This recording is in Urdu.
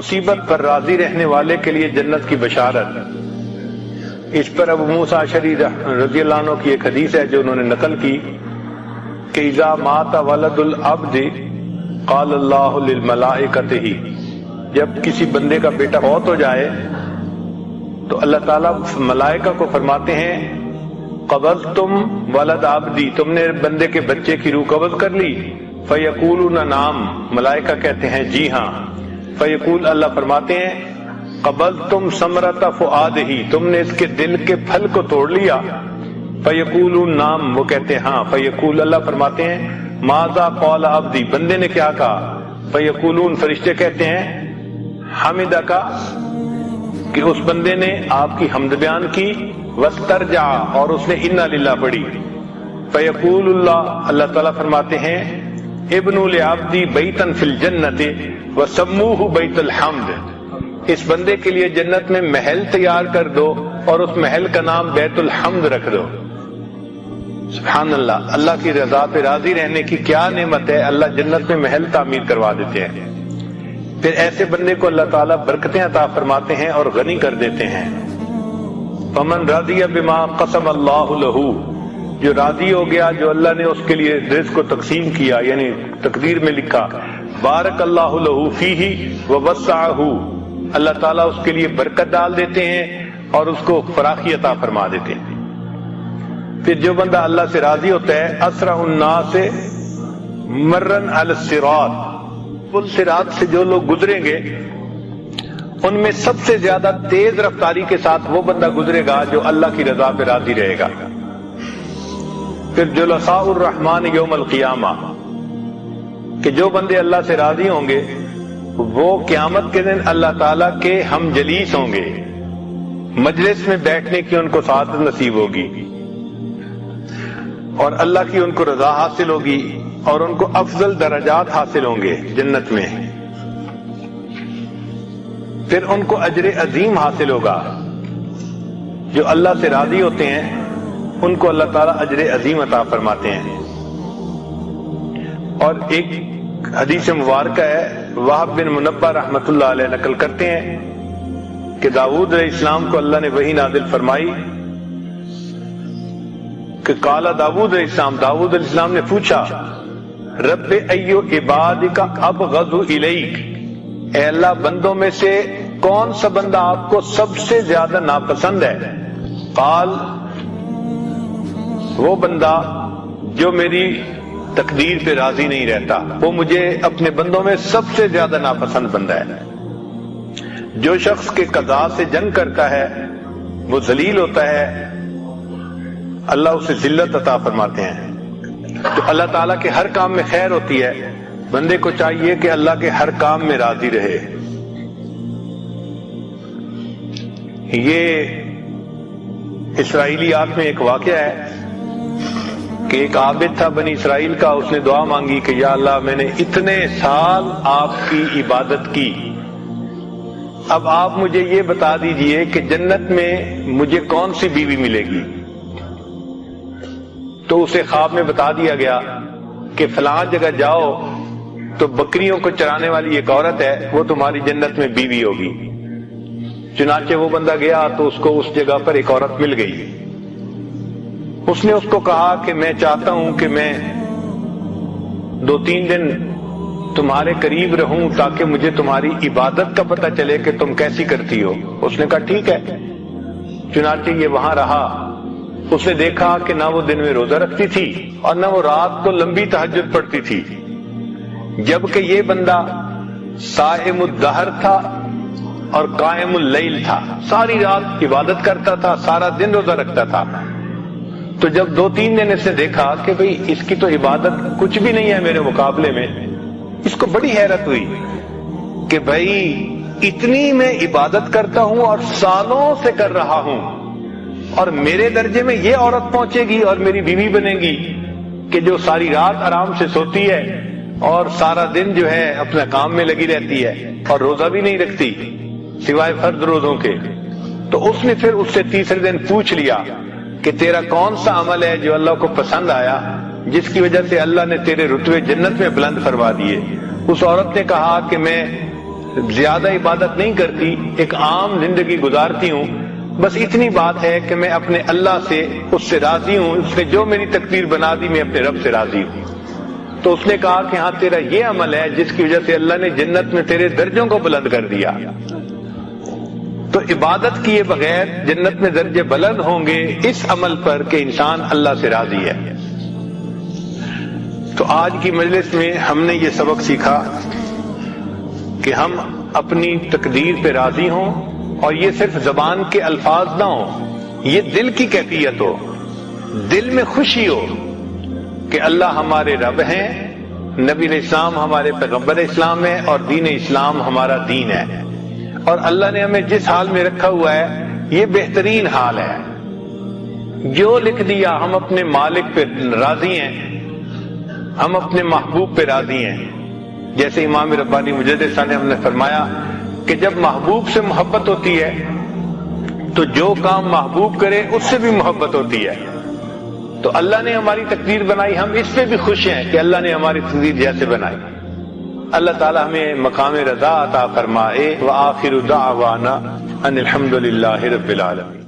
مصیبت پر راضی رہنے والے کے لیے جنت کی بشارت۔ اس پر ابو موسیٰ اشعری رضی اللہ عنہ کی ایک حدیث ہے جو انہوں نے نقل کی کہ اذا مات ولد العبد قال اللہ للملائکۃ، جب کسی بندے کا بیٹا فوت ہو جائے تو اللہ تعالیٰ ملائکہ کو فرماتے ہیں قبضتم ولد عبدی، تم نے بندے کے بچے کی روح قبض کر لی؟ فیقولون نعم، ملائکہ کہتے ہیں جی ہاں۔ فیقول، اللہ فرماتے ہیں قبضتم ثمرۃ فؤادہ، تم نے اس کے دل کے پھل کو توڑ لیا؟ فیقولون نعم، وہ کہتے ہیں ہاں۔ فیقول، اللہ فرماتے ہیں ماذا قال عبدی، بندے نے کیا کہا؟ فیقولون، فرشتے کہتے ہیں حمدک، کہ اس بندے نے آپ کی حمد بیان کی، واسترجع، اور اس نے انا للہ پڑھی۔ فیقول اللہ، اللہ تعالیٰ فرماتے ہیں ابنوا لعبدی بیتا فی الجنۃ وسموہ بیت الحمد، اس بندے کے لیے جنت میں محل تیار کر دو اور اس محل کا نام بیت الحمد رکھ دو۔ سبحان اللہ، اللہ کی رضا پہ راضی رہنے کی کیا نعمت ہے، اللہ جنت میں محل تعمیر کروا دیتے ہیں۔ پھر ایسے بندے کو اللہ تعالیٰ برکتیں عطا فرماتے ہیں اور غنی کر دیتے ہیں۔ فمن رضی بما قسم اللہ لہ، جو راضی ہو گیا جو اللہ نے اس کے لیے رزق کو تقسیم کیا، یعنی تقدیر میں لکھا، بارک اللہ لہ فیہ ووسعہ، اللہ تعالیٰ اس کے لیے برکت ڈال دیتے ہیں اور اس کو فراخی عطا فرما دیتے ہیں۔ پھر جو بندہ اللہ سے راضی ہوتا ہے، اسرع الناس مرن علی الصراط، پل صراط سے جو لوگ گزریں گے ان میں سب سے زیادہ تیز رفتاری کے ساتھ وہ بندہ گزرے گا جو اللہ کی رضا پہ راضی رہے گا۔ پھر جلساء الرحمن یوم القیامہ، کہ جو بندے اللہ سے راضی ہوں گے وہ قیامت کے دن اللہ تعالیٰ کے ہم جلیس ہوں گے، مجلس میں بیٹھنے کی ان کو سعادت نصیب ہوگی اور اللہ کی ان کو رضا حاصل ہوگی اور ان کو افضل درجات حاصل ہوں گے جنت میں۔ پھر ان کو اجر عظیم حاصل ہوگا، جو اللہ سے راضی ہوتے ہیں ان کو اللہ تعالیٰ اجر عظیم عطا فرماتے ہیں۔ اور ایک حدیث مبارکہ ہے، وہب بن منبہ رحمۃ اللہ علیہ نقل کرتے ہیں کہ داؤد علیہ السلام کو اللہ نے وحی نازل فرمائی کہ قال داؤد علیہ السلام، داؤد علیہ السلام نے پوچھا رب ایو عبادک ابغض الیک، اے اللہ بندوں میں سے کون سا بندہ آپ کو سب سے زیادہ ناپسند ہے؟ قال، وہ بندہ جو میری تقدیر پہ راضی نہیں رہتا، وہ مجھے اپنے بندوں میں سب سے زیادہ ناپسند بندہ ہے۔ جو شخص کے قضاء سے جنگ کرتا ہے وہ ذلیل ہوتا ہے، اللہ اسے ذلت عطا فرماتے ہیں۔ تو اللہ تعالیٰ کے ہر کام میں خیر ہوتی ہے، بندے کو چاہیے کہ اللہ کے ہر کام میں راضی رہے۔ یہ اسرائیلیات میں ایک واقعہ ہے کہ ایک عابد تھا بنی اسرائیل کا، اس نے دعا مانگی کہ یا اللہ میں نے اتنے سال آپ کی عبادت کی، اب آپ مجھے یہ بتا دیجئے کہ جنت میں مجھے کون سی بیوی ملے گی؟ تو اسے خواب میں بتا دیا گیا کہ فلاں جگہ جاؤ تو بکریوں کو چرانے والی ایک عورت ہے، وہ تمہاری جنت میں بیوی ہوگی۔ چنانچہ وہ بندہ گیا تو اس کو اس جگہ پر ایک عورت مل گئی۔ اس نے اس کو کہا کہ میں چاہتا ہوں کہ میں 2-3 دن تمہارے قریب رہوں تاکہ مجھے تمہاری عبادت کا پتہ چلے کہ تم کیسی کرتی ہو۔ اس نے کہا ٹھیک ہے۔ چنانچہ یہ وہاں رہا۔ اس نے دیکھا کہ نہ وہ دن میں روزہ رکھتی تھی اور نہ وہ رات کو لمبی تہجد پڑھتی تھی، جبکہ یہ بندہ صائم الدہر تھا اور قائم اللیل تھا، ساری رات عبادت کرتا تھا، سارا دن روزہ رکھتا تھا۔ تو جب 2-3 دن اس نے دیکھا کہ بھئی اس کی تو عبادت کچھ بھی نہیں ہے میرے مقابلے میں، اس کو بڑی حیرت ہوئی کہ بھئی اتنی میں عبادت کرتا ہوں اور سالوں سے کر رہا ہوں، اور میرے درجے میں یہ عورت پہنچے گی اور میری بیوی بنے گی کہ جو ساری رات آرام سے سوتی ہے اور سارا دن جو ہے اپنے کام میں لگی رہتی ہے اور روزہ بھی نہیں رکھتی سوائے فرض روزوں کے۔ تو اس نے پھر اس سے تیسرے دن پوچھ لیا کہ تیرا کون سا عمل ہے جو اللہ کو پسند آیا، جس کی وجہ سے اللہ نے تیرے رتبے جنت میں بلند فرما دیے؟ اس عورت نے کہا کہ میں زیادہ عبادت نہیں کرتی، ایک عام زندگی گزارتی ہوں، بس اتنی بات ہے کہ میں اپنے اللہ سے اس سے راضی ہوں، اس نے جو میری تقدیر بنا دی میں اپنے رب سے راضی ہوں۔ تو اس نے کہا کہ ہاں تیرا یہ عمل ہے جس کی وجہ سے اللہ نے جنت میں تیرے درجوں کو بلند کر دیا۔ تو عبادت کیے بغیر جنت میں درجے بلند ہوں گے اس عمل پر کہ انسان اللہ سے راضی ہے۔ تو آج کی مجلس میں ہم نے یہ سبق سیکھا کہ ہم اپنی تقدیر پہ راضی ہوں، اور یہ صرف زبان کے الفاظ نہ ہوں، یہ دل کی کیفیت ہو، دل میں خوشی ہو کہ اللہ ہمارے رب ہیں، نبی اسلام ہمارے پیغمبر اسلام ہے، اور دین اسلام ہمارا دین ہے، اور اللہ نے ہمیں جس حال میں رکھا ہوا ہے یہ بہترین حال ہے۔ جو لکھ دیا ہم اپنے مالک پہ راضی ہیں، ہم اپنے محبوب پہ راضی ہیں۔ جیسے امام ربانی مجدد صاحب نے فرمایا کہ جب محبوب سے محبت ہوتی ہے تو جو کام محبوب کرے اس سے بھی محبت ہوتی ہے۔ تو اللہ نے ہماری تقدیر بنائی، ہم اس پہ بھی خوش ہیں کہ اللہ نے ہماری تقدیر جیسے بنائی۔ اللہ تعالی ہمیں مقام رضا عطا فرمائے۔ وآخر دعوانا ان الحمد للہ رب العالمین۔